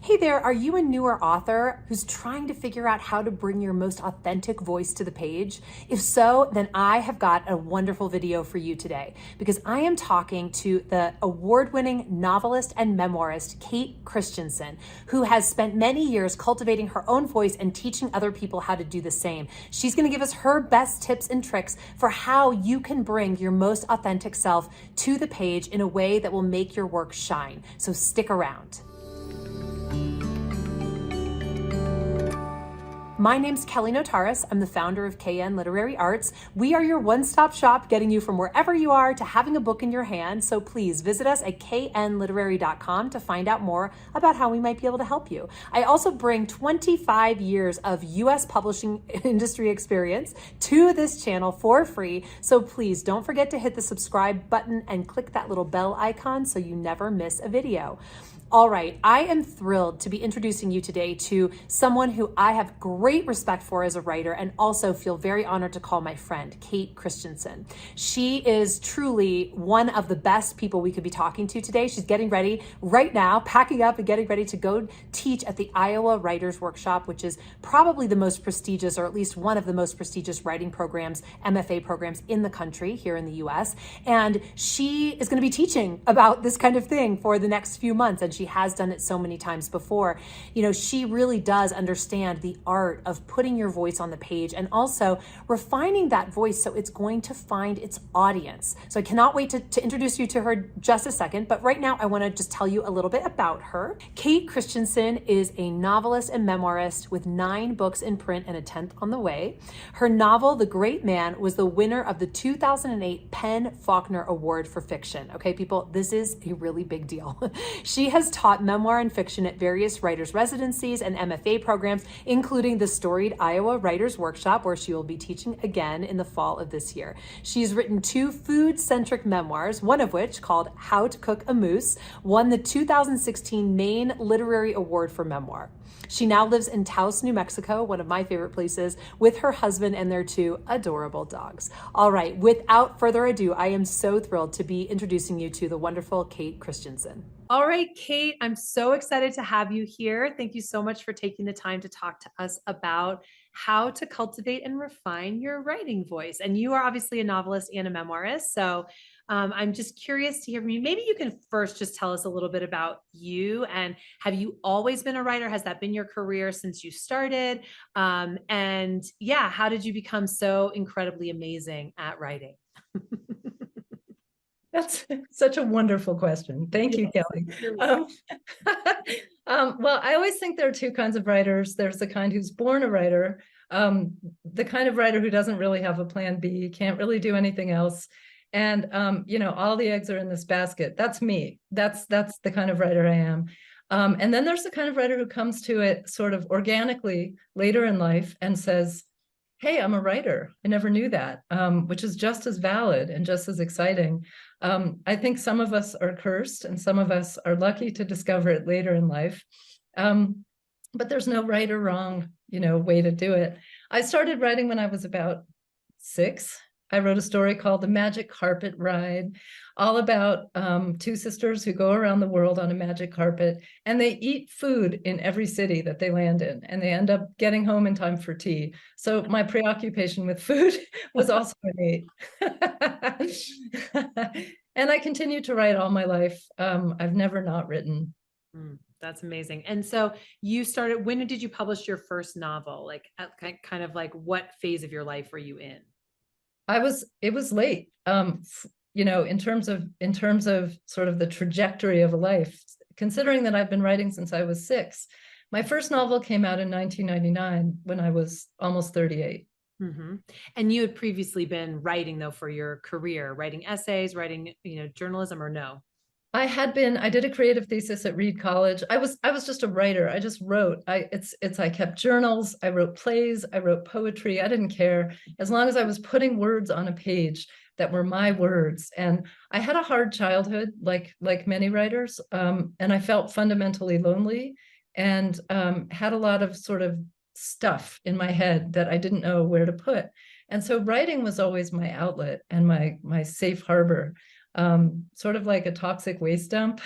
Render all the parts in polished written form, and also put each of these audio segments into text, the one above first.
Hey there, are you a newer author who's trying to figure out how to bring your most authentic voice to the page? If so, then I have got a wonderful video for you today because I am talking to the award-winning novelist and memoirist, Kate Christensen, who has spent many years cultivating her own voice and teaching other people how to do the same. She's going to give us her best tips and tricks for how you can bring your most authentic self to the page in a way that will make your work shine. So stick around. My name's Kelly Notaris. I'm the founder of KN Literary Arts. We are your one-stop shop, getting you from wherever you are to having a book in your hand. So please visit us at knliterary.com to find out more about how we might be able to help you. I also bring 25 years of US publishing industry experience to this channel for free. So please don't forget to hit the subscribe button and click that little bell icon so you never miss a video. All right, I am thrilled to be introducing you today to someone who I have great respect for as a writer and also feel very honored to call my friend, Kate Christensen. She is truly one of the best people we could be talking to today. She's getting ready right now, packing up and getting ready to go teach at the Iowa Writers Workshop, which is probably the most prestigious, or at least one of the most prestigious writing programs, MFA programs in the country here in the US. And she is going to be teaching about this kind of thing for the next few months. And she has done it so many times before. You know, she really does understand the art of putting your voice on the page and also refining that voice so it's going to find its audience. So I cannot wait to introduce you to her just a second, but right now I want to just tell you a little bit about her. Kate Christensen is a novelist and memoirist with 9 books in print and a 10th on the way. Her novel, The Great Man, was the winner of the 2008 PEN Faulkner Award for Fiction. Okay, people, this is a really big deal. She has taught memoir and fiction at various writers' residencies and MFA programs, including the storied Iowa Writers Workshop, where she will be teaching again in the fall of this year. She's written 2 food-centric memoirs, one of which, called How to Cook a Moose, won the 2016 Maine Literary Award for Memoir. She now lives in Taos, New Mexico, one of my favorite places, with her husband and their 2 adorable dogs. All right, without further ado, I am so thrilled to be introducing you to the wonderful Kate Christensen. All right, Kate, I'm so excited to have you here. Thank you so much for taking the time to talk to us about how to cultivate and refine your writing voice. And you are obviously a novelist and a memoirist. So I'm just curious to hear from you. Maybe you can first just tell us a little bit about you, and have you always been a writer? Has that been your career since you started? And yeah, how did you become so incredibly amazing at writing? That's such a wonderful question. Thank you, Kelly. Well, I always think there are 2 kinds of writers. There's the kind who's born a writer, the kind of writer who doesn't really have a plan B, can't really do anything else. And, you know, all the eggs are in this basket. That's me. That's the kind of writer I am. And then there's the kind of writer who comes to it sort of organically later in life and says, hey, I'm a writer. I never knew that, which is just as valid and just as exciting. I think some of us are cursed and some of us are lucky to discover it later in life. But there's no right or wrong, you know, way to do it. I started writing when I was about 6. I wrote a story called The Magic Carpet Ride, all about 2 sisters who go around the world on a magic carpet, and they eat food in every city that they land in, and they end up getting home in time for tea. So my preoccupation with food was also innate. And I continue to write all my life. I've never not written. That's amazing. And so you started, when did you publish your first novel? Like kind of like what phase of your life were you in? It was late, you know, in terms of sort of the trajectory of a life, considering that I've been writing since I was 6. My first novel came out in 1999 when I was almost 38. Mm-hmm. And you had previously been writing though for your career, writing essays, writing, you know, journalism, or no? I did a creative thesis at Reed College. I was just a writer. I just wrote. I kept journals. I wrote plays. I wrote poetry. I didn't care as long as I was putting words on a page that were my words. And I had a hard childhood, like many writers. And I felt fundamentally lonely and had a lot of sort of stuff in my head that I didn't know where to put. And so writing was always my outlet and my safe harbor. Sort of like a toxic waste dump.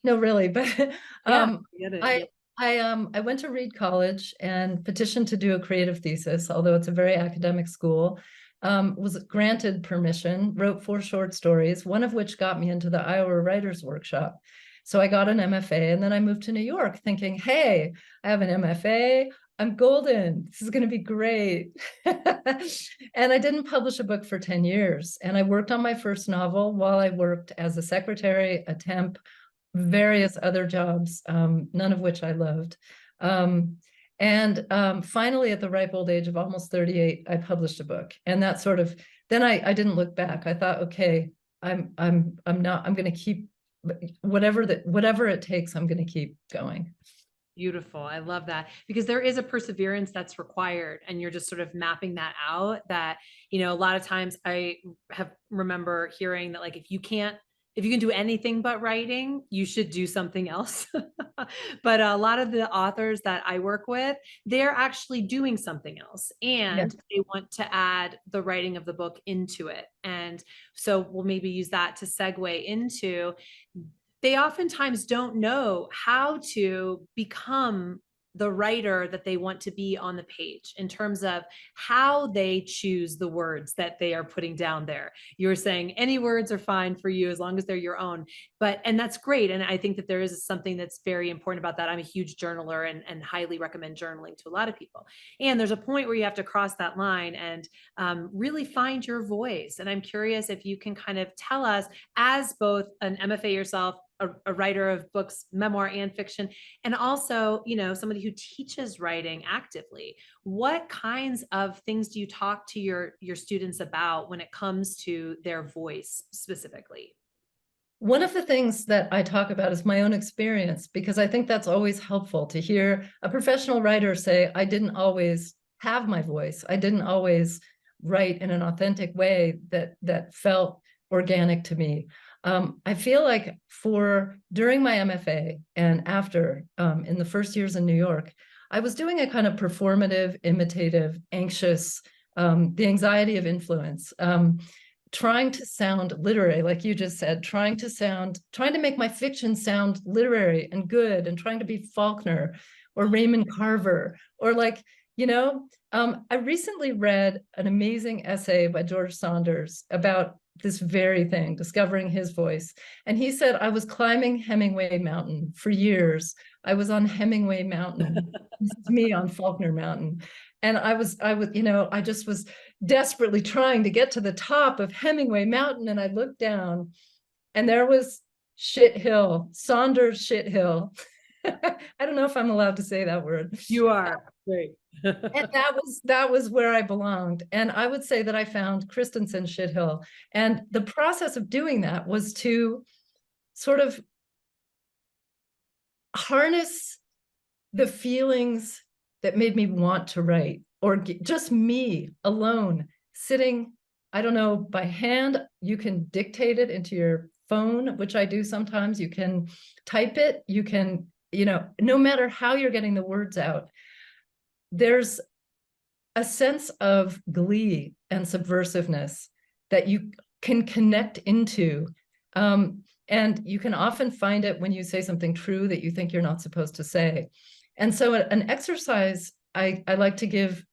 No, really, but Yeah, um, I get it. I Yeah. I went to Reed College and petitioned to do a creative thesis, although it's a very academic school. Was granted permission, wrote 4 short stories, one of which got me into the Iowa Writers Workshop. So I got an MFA, and then I moved to New York thinking, hey, I have an MFA. I'm golden. This is going to be great. And I didn't publish a book for 10 years. And I worked on my first novel while I worked as a secretary, a temp, various other jobs, none of which I loved. And finally, at the ripe old age of almost 38, I published a book. And that sort of, then I didn't look back. I thought, okay, I'm going to keep whatever it takes, I'm going to keep going. Beautiful. I love that because there is a perseverance that's required and you're just sort of mapping that out that, a lot of times I have remember hearing that like if you can do anything but writing, you should do something else. But a lot of the authors that I work with, they're actually doing something else Yeah. and they want to add the writing of the book into it. And so we'll maybe use that to segue into they oftentimes don't know how to become the writer that they want to be on the page in terms of how they choose the words that they are putting down there. You're saying any words are fine for you as long as they're your own. And that's great. And I think that there is something that's very important about that. I'm a huge journaler and highly recommend journaling to a lot of people. And there's a point where you have to cross that line and really find your voice. And I'm curious if you can kind of tell us, as both an MFA yourself, a writer of books, memoir and fiction, and also, somebody who teaches writing actively. What kinds of things do you talk to your students about when it comes to their voice specifically? One of the things that I talk about is my own experience, because I think that's always helpful to hear a professional writer say, I didn't always have my voice. I didn't always write in an authentic way that felt organic to me. I feel like during my MFA and after, in the first years in New York, I was doing a kind of performative, imitative, anxious, the anxiety of influence, trying to sound literary, like you just said, trying to make my fiction sound literary and good, and trying to be Faulkner or Raymond Carver, or I recently read an amazing essay by George Saunders about this very thing, discovering his voice. And he said, I was climbing Hemingway Mountain for years. I was on Hemingway Mountain. This is me on Faulkner Mountain. And I just was desperately trying to get to the top of Hemingway Mountain. And I looked down and there was Shit Hill, Saunders Shit Hill. I don't know if I'm allowed to say that word. You are great. And that was where I belonged. And I would say that I found Christensen Shithill. And the process of doing that was to sort of harness the feelings that made me want to write, or just me alone sitting, I don't know, by hand. You can dictate it into your phone, which I do sometimes. You can type it. You can, no matter how you're getting the words out, there's a sense of glee and subversiveness that you can connect into. And you can often find it when you say something true that you think you're not supposed to say. And so an exercise I like to give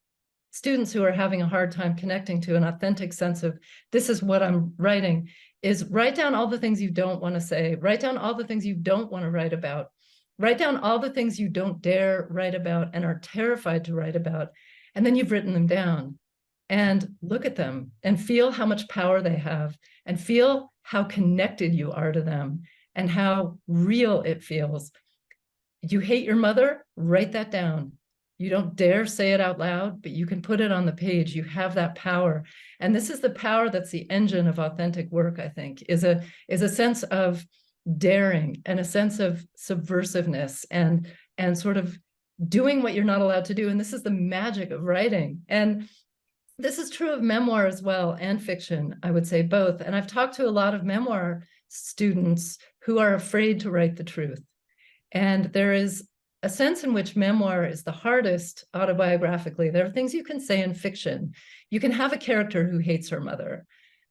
students who are having a hard time connecting to an authentic sense of this is what I'm writing is write down all the things you don't want to say, write down all the things you don't want to write about, write down all the things you don't dare write about and are terrified to write about. And then you've written them down, and look at them and feel how much power they have, and feel how connected you are to them and how real it feels. You hate your mother? Write that down. You don't dare say it out loud, but you can put it on the page. You have that power. And this is the power that's the engine of authentic work, I think, is a sense of daring and a sense of subversiveness and sort of doing what you're not allowed to do. And this is the magic of writing. And this is true of memoir as well, and fiction, I would say both. And I've talked to a lot of memoir students who are afraid to write the truth. And there is a sense in which memoir is the hardest autobiographically. There are things you can say in fiction. You can have a character who hates her mother.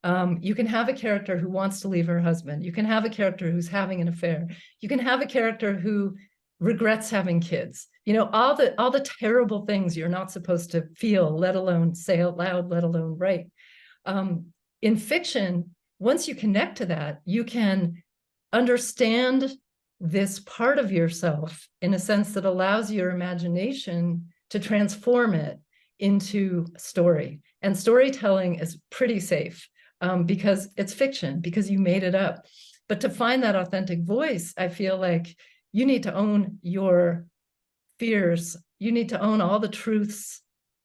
You can have a character who wants to leave her husband. You can have a character who's having an affair. You can have a character who regrets having kids. All the terrible things you're not supposed to feel, let alone say out loud, let alone write. In fiction, once you connect to that, you can understand this part of yourself in a sense that allows your imagination to transform it into story. And storytelling is pretty safe because it's fiction, because you made it up. But to find that authentic voice, I feel like you need to own your fears. You need to own all the truths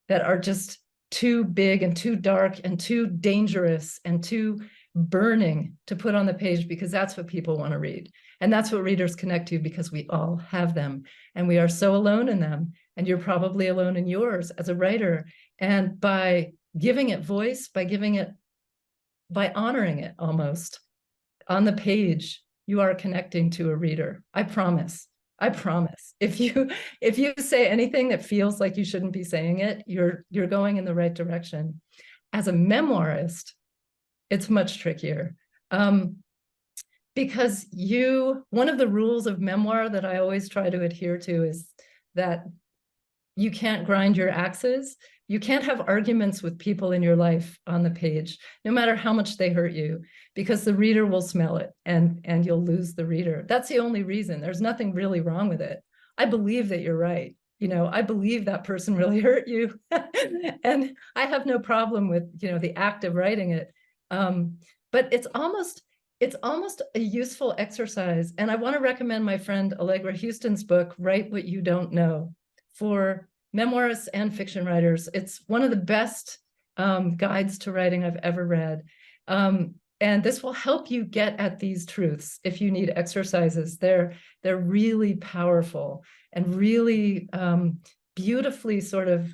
that are just too big and too dark and too dangerous and too burning to put on the page, because that's what people want to read. And that's what readers connect to, because we all have them and we are so alone in them. And you're probably alone in yours as a writer. And by giving it voice, by honoring it almost on the page, you are connecting to a reader. I promise. If you say anything that feels like you shouldn't be saying it, you're going in the right direction. As a memoirist, it's much trickier. Because one of the rules of memoir that I always try to adhere to is that you can't grind your axes. You can't have arguments with people in your life on the page, no matter how much they hurt you, because the reader will smell it and you'll lose the reader. That's the only reason. There's nothing really wrong with it. I believe that you're right. I believe that person really hurt you. And I have no problem with, the act of writing it. But it's almost a useful exercise. And I want to recommend my friend Allegra Houston's book, Write What You Don't Know, for memoirists and fiction writers. It's one of the best guides to writing I've ever read. And this will help you get at these truths if you need exercises. They're really powerful and really beautifully sort of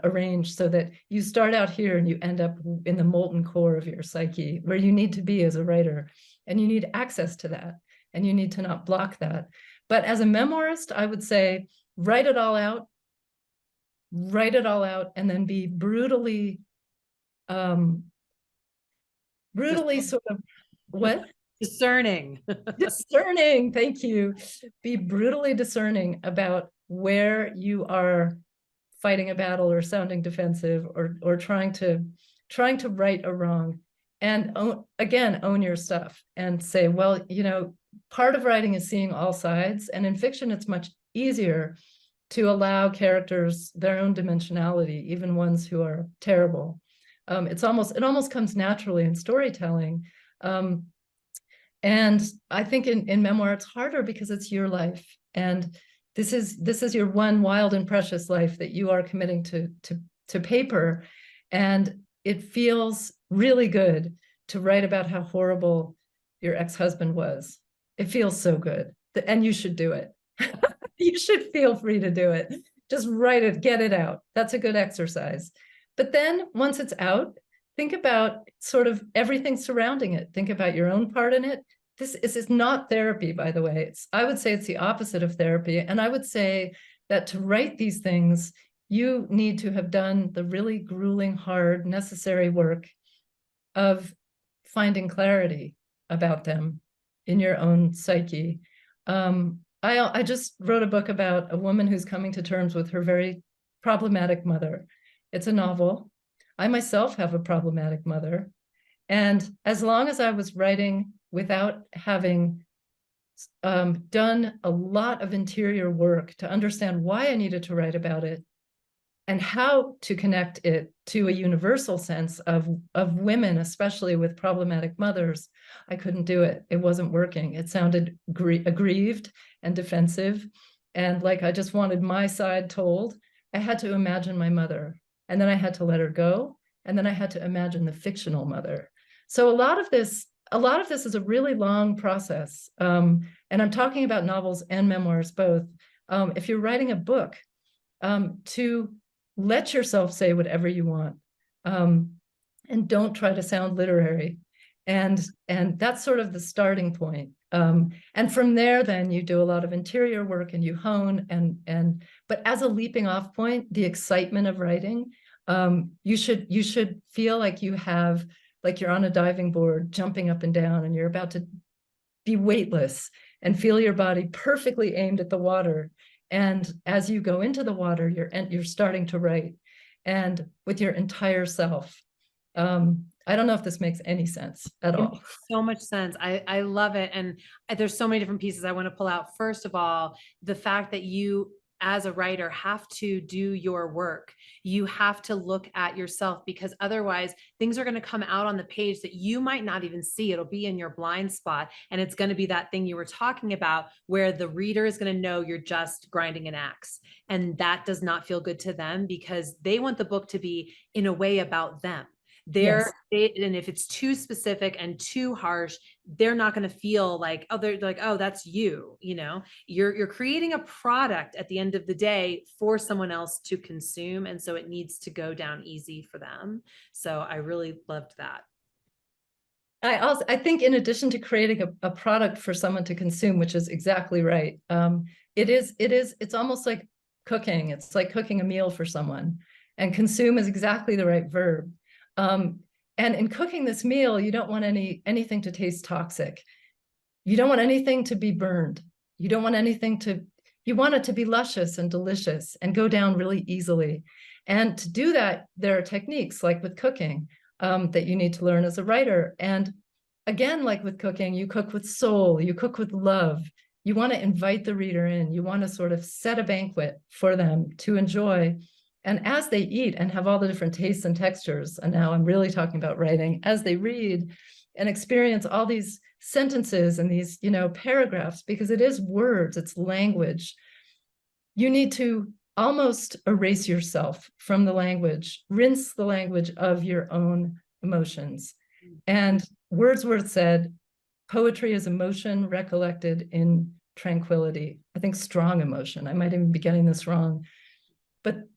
arranged so that you start out here and you end up in the molten core of your psyche, where you need to be as a writer. And you need access to that, and you need to not block that. But as a memoirist, I would say, write it all out, and then be brutally sort of, what? Discerning. Discerning, thank you. Be brutally discerning about where you are fighting a battle or sounding defensive or trying to right a wrong. And again, own your stuff and say, well, part of writing is seeing all sides. And in fiction, it's much easier to allow characters their own dimensionality, even ones who are terrible. It almost comes naturally in storytelling. And I think in memoir, it's harder because it's your life. And this is your one wild and precious life that you are committing to paper. And it feels really good to write about how horrible your ex-husband was. It feels so good. And you should do it. You should feel free to do it. Just write it, get it out. That's a good exercise. But then once it's out, think about sort of everything surrounding it. Think about your own part in it. This is not therapy, by the way. I would say it's the opposite of therapy. And I would say that to write these things, you need to have done the really grueling, hard, necessary work of finding clarity about them in your own psyche. I just wrote a book about a woman who's coming to terms with her very problematic mother. It's a novel. I myself have a problematic mother. And as long as I was writing without having done a lot of interior work to understand why I needed to write about it and how to connect it to a universal sense of women, especially with problematic mothers, I couldn't do it. It wasn't working. It sounded aggrieved and defensive. And like I just wanted my side told. I had to imagine my mother, and then I had to let her go. And then I had to imagine the fictional mother. So a lot of this is a really long process. And I'm talking about novels and memoirs both. If you're writing a book, to let yourself say whatever you want, and don't try to sound literary. And that's sort of the starting point. And from there, then you do a lot of interior work and you hone but as a leaping off point, the excitement of writing, you should feel like you have like you're on a diving board, jumping up and down, and you're about to be weightless and feel your body perfectly aimed at the water. And as you go into the water, you're starting to write, and with your entire self. I don't know if this makes any sense at It all. makes so much sense. I love it. And there's so many different pieces I want to pull out. First of all, the fact that you, as a writer, have to do your work. You have to look at yourself, because otherwise things are going to come out on the page that you might not even see. It'll be in your blind spot. And it's going to be that thing you were talking about, where the reader is going to know you're just grinding an axe. And that does not feel good to them, because they want the book to be, in a way, about them. Yes. And if it's too specific and too harsh, they're not going to feel like, oh, they're like, oh, that's you. You're creating a product at the end of the day for someone else to consume. And so it needs to go down easy for them. So I really loved that. I think in addition to creating a product for someone to consume, which is exactly right, it's almost like cooking. It's like cooking a meal for someone, and consume is exactly the right verb. And in cooking this meal, you don't want anything to taste toxic. You don't want anything to be burned. You don't want you want it to be luscious and delicious and go down really easily. And to do that, there are techniques, like with cooking, that you need to learn as a writer. And again, like with cooking, you cook with soul, you cook with love. You want to invite the reader in. You want to sort of set a banquet for them to enjoy. And as they eat and have all the different tastes and textures, and now I'm really talking about writing, as they read and experience all these sentences and these, paragraphs, because it is words, it's language, you need to almost erase yourself from the language, rinse the language of your own emotions. And Wordsworth said, poetry is emotion recollected in tranquility. I think strong emotion. I might even be getting this wrong.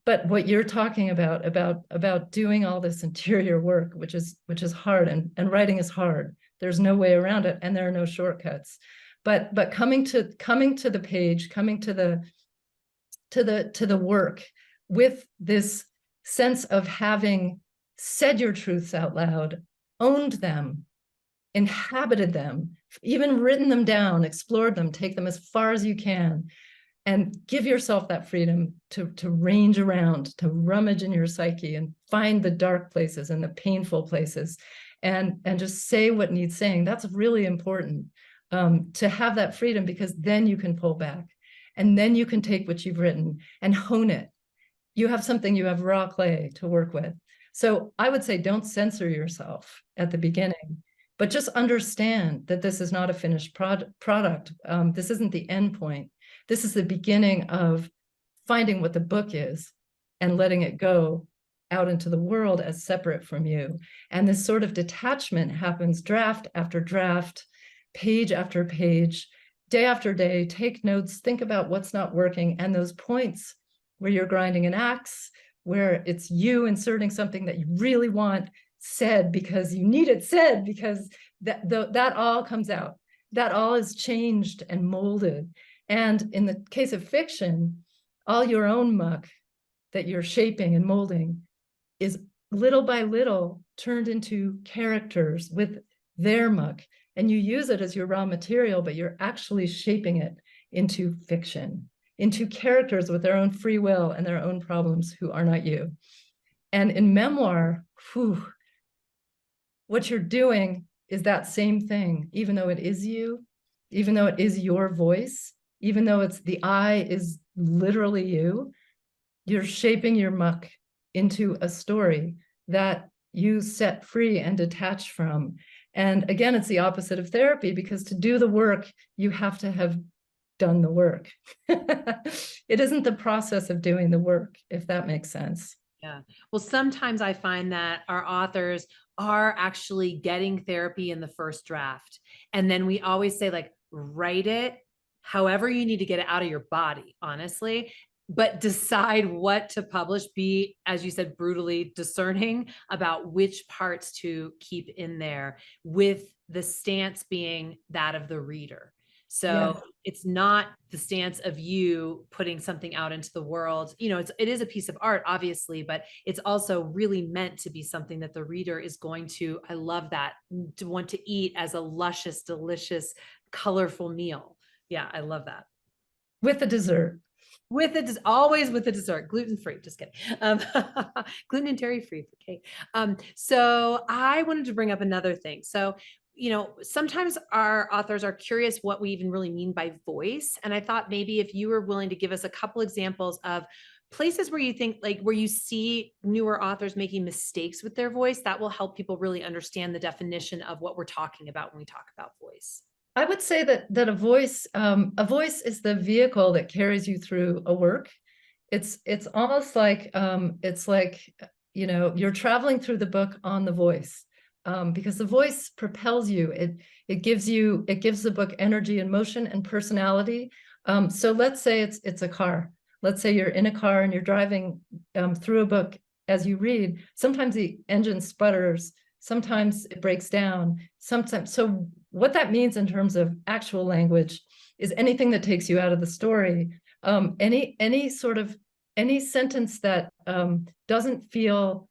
But what you're talking about doing all this interior work, which is hard, and writing is hard. There's no way around it, and there are no shortcuts. But coming to the page, coming to the work with this sense of having said your truths out loud, owned them, inhabited them, even written them down, explored them, take them as far as you can, and give yourself that freedom to range around, to rummage in your psyche and find the dark places and the painful places, and just say what needs saying. That's really important, to have that freedom, because then you can pull back, and then you can take what you've written and hone it. You have raw clay to work with. So I would say, don't censor yourself at the beginning, but just understand that this is not a finished product. This isn't the end point. This is the beginning of finding what the book is and letting it go out into the world as separate from you. And this sort of detachment happens draft after draft, page after page, day after day. Take notes, think about what's not working, and those points where you're grinding an axe, where it's you inserting something that you really want said because you need it said, because that all comes out. That all is changed and molded. And in the case of fiction, all your own muck that you're shaping and molding is little by little turned into characters with their muck. And you use it as your raw material, but you're actually shaping it into fiction, into characters with their own free will and their own problems who are not you. And in memoir, what you're doing is that same thing, even though it is you, even though it is your voice, even though the I is literally you, you're shaping your muck into a story that you set free and detach from. And again, it's the opposite of therapy, because to do the work, you have to have done the work. It isn't the process of doing the work, if that makes sense. Yeah. Well, sometimes I find that our authors are actually getting therapy in the first draft. And then we always say, like, write it however you need to get it out of your body, honestly, but decide what to publish. Be, as you said, brutally discerning about which parts to keep in there, with the stance being that of the reader. So it's not the stance of you putting something out into the world. It is a piece of art, obviously, but it's also really meant to be something that the reader is going to, I love that, to want to eat as a luscious, delicious, colorful meal. Yeah, I love that. With a dessert. Always with the dessert, gluten-free, just kidding. Gluten and dairy-free for Kate. So I wanted to bring up another thing. So, sometimes our authors are curious what we even really mean by voice. And I thought maybe if you were willing to give us a couple examples of places where you think, like, where you see newer authors making mistakes with their voice, that will help people really understand the definition of what we're talking about when we talk about voice. I would say that a voice is the vehicle that carries you through a work. It's almost like you're traveling through the book on the voice, because the voice propels you. It gives the book energy and motion and personality. So let's say it's a car. Let's say you're in a car and you're driving through a book as you read. Sometimes the engine sputters. Sometimes it breaks down. So what that means in terms of actual language is anything that takes you out of the story. Any sentence that doesn't feel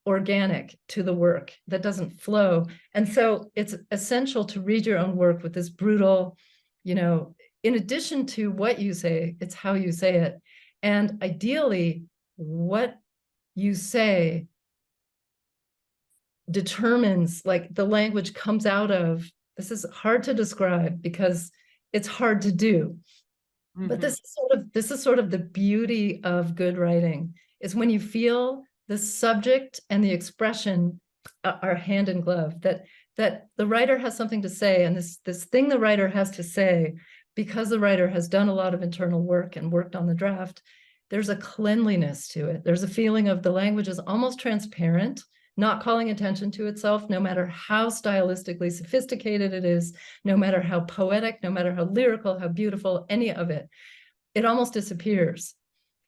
organic to the work, that doesn't flow. And so it's essential to read your own work with this brutal, in addition to what you say, it's how you say it. And ideally, what you say determines, like, the language comes out of. This is hard to describe because it's hard to do. But this is sort of the beauty of good writing, is when you feel the subject and the expression are hand in glove, that the writer has something to say, and this thing the writer has to say, because the writer has done a lot of internal work and worked on the draft, there's a cleanliness to it. There's a feeling of the language is almost transparent, not calling attention to itself, no matter how stylistically sophisticated it is, no matter how poetic, no matter how lyrical, how beautiful, any of it. It almost disappears.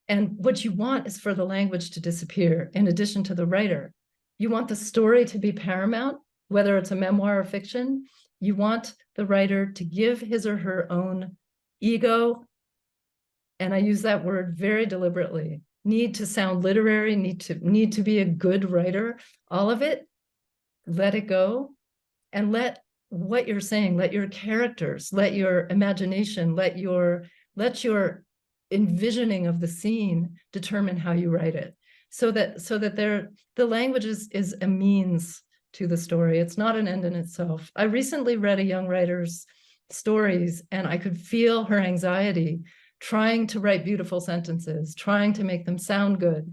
And what you want is for the language to disappear, in addition to the writer. You want the story to be paramount, whether it's a memoir or fiction. You want the writer to give his or her own ego, and I use that word very deliberately, need to sound literary, need to be a good writer, all of it, let it go, and let what you're saying, let your characters, let your imagination, let your envisioning of the scene determine how you write it, so that the language is a means to the story. It's not an end in itself. I recently read a young writer's stories, and I could feel her anxiety trying to write beautiful sentences, trying to make them sound good.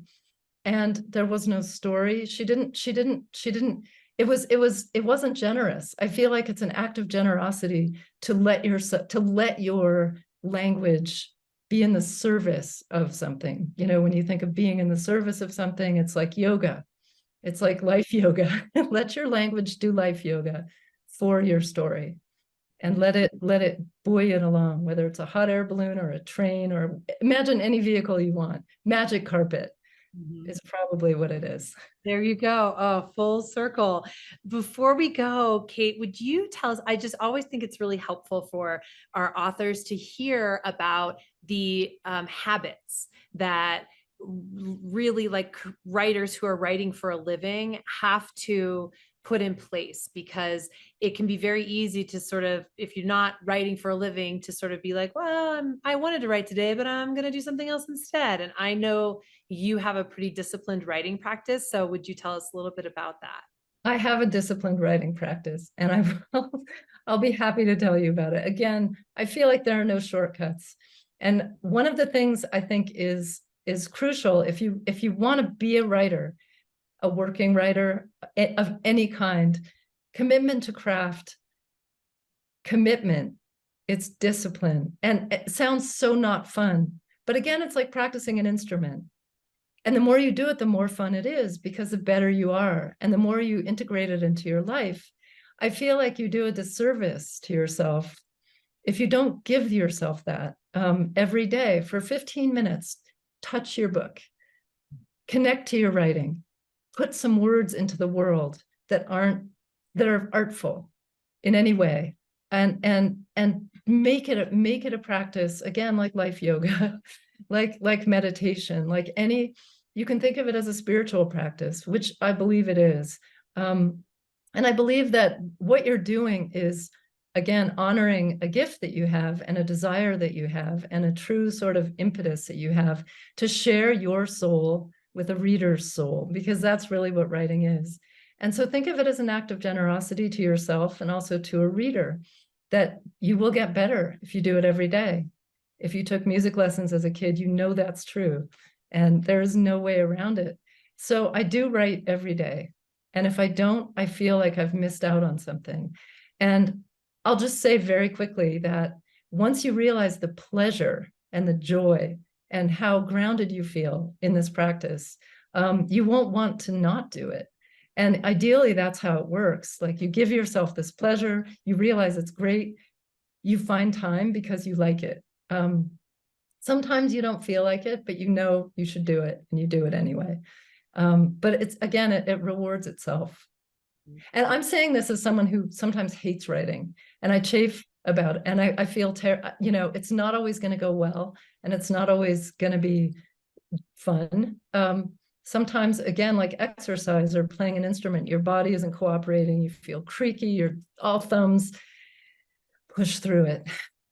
And there was no story. It wasn't generous. I feel like it's an act of generosity to let your language be in the service of something. When you think of being in the service of something, it's like yoga. It's like life yoga. Let your language do life yoga for your story. And let it buoy it along, whether it's a hot air balloon or a train, or imagine any vehicle you want. Magic carpet is probably what it is. There you go. Oh, full circle. Before we go, Kate, would you tell us, I just always think it's really helpful for our authors to hear about the habits that really, like, writers who are writing for a living have to put in place, because it can be very easy to sort of, if you're not writing for a living, to sort of be like, well, I wanted to write today, but I'm going to do something else instead. And I know you have a pretty disciplined writing practice. So would you tell us a little bit about that? I have a disciplined writing practice, and I'll be happy to tell you about it. Again, I feel like there are no shortcuts. And one of the things I think is crucial, if you want to be a writer, a working writer of any kind, commitment to craft, commitment, it's discipline. And it sounds so not fun, but again, it's like practicing an instrument. And the more you do it, the more fun it is, because the better you are, and the more you integrate it into your life. I feel like you do a disservice to yourself if you don't give yourself that every day for 15 minutes. Touch your book, connect to your writing, put some words into the world that are artful in any way, and and make it a practice, again, like life yoga, like meditation, like any, you can think of it as a spiritual practice, which I believe it is. And I believe that what you're doing is, again, honoring a gift that you have and a desire that you have and a true sort of impetus that you have to share your soul with a reader's soul, because that's really what writing is. And so think of it as an act of generosity to yourself and also to a reader, that you will get better if you do it every day. If you took music lessons as a kid, you know that's true. And there is no way around it. So I do write every day. And if I don't, I feel like I've missed out on something. And I'll just say very quickly that once you realize the pleasure and the joy and how grounded you feel in this practice, you won't want to not do it. And ideally, that's how it works. Like, you give yourself this pleasure, you realize it's great, you find time because you like it. Sometimes you don't feel like it, but you know you should do it, and you do it anyway. But it's, again, it rewards itself. And I'm saying this as someone who sometimes hates writing, and I chafe about it, and I feel, it's not always going to go well, and it's not always going to be fun. Sometimes, again, like exercise or playing an instrument, your body isn't cooperating, you feel creaky, you're all thumbs. Push through it.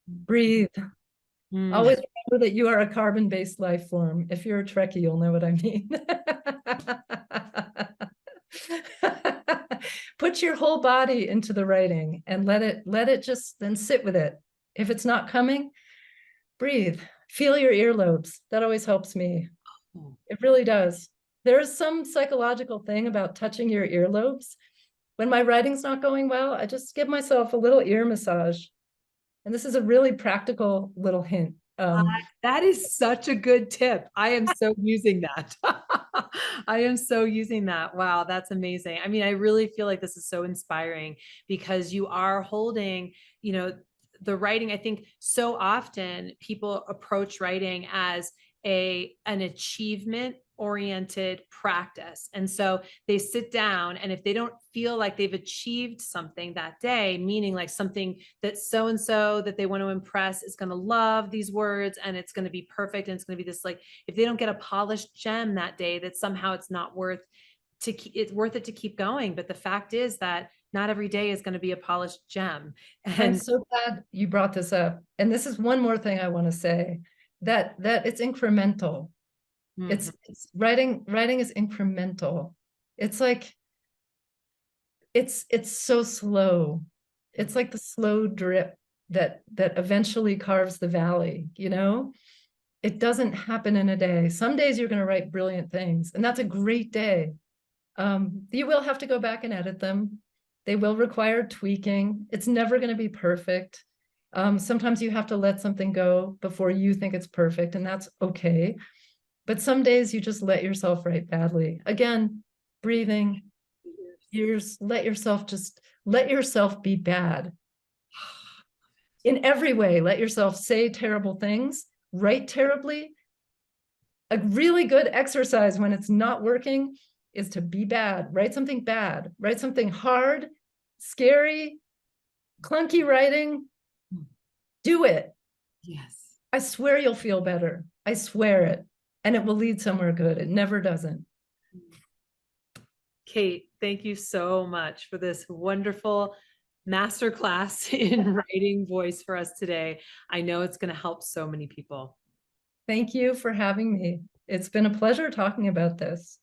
Breathe. Always remember that you are a carbon-based life form. If you're a Trekkie, you'll know what I mean. Put your whole body into the writing and let it just then sit with it. If it's not coming, breathe. Feel your earlobes. That always helps me. It really does. There's some psychological thing about touching your earlobes. When my writing's not going well, I just give myself a little ear massage. And this is a really practical little hint. That is such a good tip. I am so using that. I am so using that. Wow, that's amazing. I mean, I really feel like this is so inspiring, because you are holding, the writing. I think so often people approach writing as an achievement oriented practice. And so they sit down, and if they don't feel like they've achieved something that day, meaning like something that so-and-so that they want to impress is going to love these words and it's going to be perfect, and it's going to be this, like, if they don't get a polished gem that day, that somehow it's not worth it to keep going. But the fact is that not every day is going to be a polished gem. And I'm so glad you brought this up. And this is one more thing I want to say, that it's incremental. It's writing is incremental. It's like, it's so slow. It's like the slow drip that eventually carves the valley, It doesn't happen in a day. Some days you're going to write brilliant things, and that's a great day. You will have to go back and edit them. They will require tweaking. It's never going to be perfect. Sometimes you have to let something go before you think it's perfect, and that's okay. But some days you just let yourself write badly. Again, breathing, ears, let yourself be bad. In every way, let yourself say terrible things, write terribly. A really good exercise when it's not working is to be bad. Write something bad. Write something hard, scary, clunky writing. Do it. yes. I swear you'll feel better. I swear it. And it will lead somewhere good. It never doesn't. Kate, thank you so much for this wonderful masterclass in writing voice for us today. I know it's going to help so many people. Thank you for having me. It's been a pleasure talking about this.